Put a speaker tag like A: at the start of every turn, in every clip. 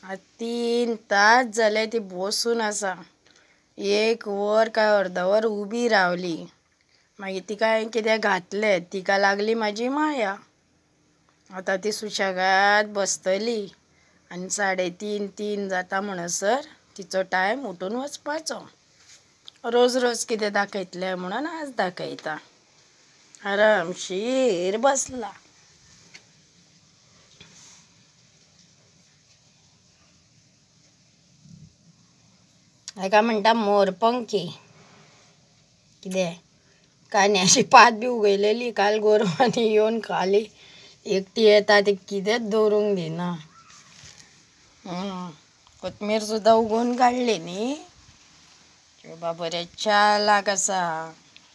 A: आज 3 तास झाले ती बसून आसा. एक वर काय अर्द वर उबी रावली. मागीर तिका हांवें कितें घातलें, तिका लागली म्हाजी माया. आतां ती सुशेगाद बसतली आनी 3:30 जाता म्हणसर तिचो टायम उठून वचपाचो. रोज रोज कितें दाखयतलें म्हणून आज दाखयता. आरामशीर बसला. हाका म्हणटा मोरपंखी. कितें कान्याची पात बी उगयलेली काल गोरवांनी येवन खाली. एकटी येता ती कितेंच दवरूंक दिना. कोथमीर सुद्दां उगोवन काडली न्ही. शोभा बरें चालाक आसा.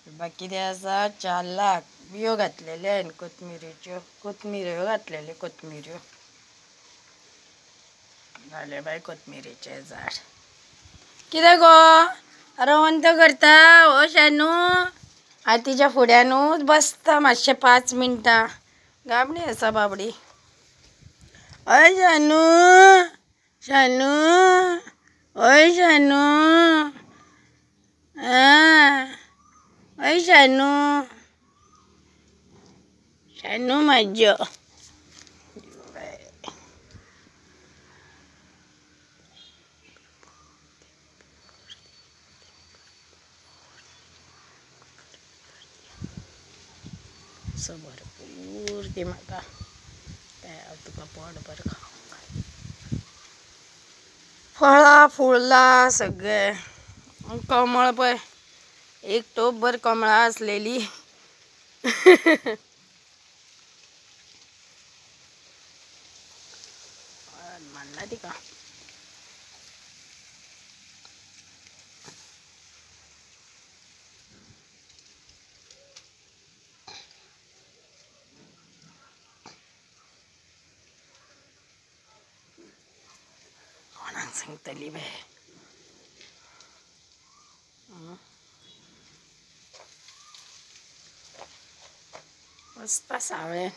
A: शोभा कितें आसा, चालाक. बियो घातलेल्यो हांवें कोथमिऱ्यो घातलेल्यो कोथमिऱ्यो. जालें बाय कोथमिरेचें झाड. कितें गो रवंत करता ओ शानू? हांव तिच्या फुड्यानूच बसता मातशें 5 मिनटां. गाबडी आसा बाबडी. अय शानू, शानू, अय शानू, अय शानू, शानू म्हाजो. असो भरपूर ती म्हाका. काय हांव तुका पोटभर खावंक. फळां फुळ्ळां सगळें. कमळ पळय, एक टोपभर कमळां आसलेली. मारला तिका. कोणाक सांगतली बाय. बसता सावळें.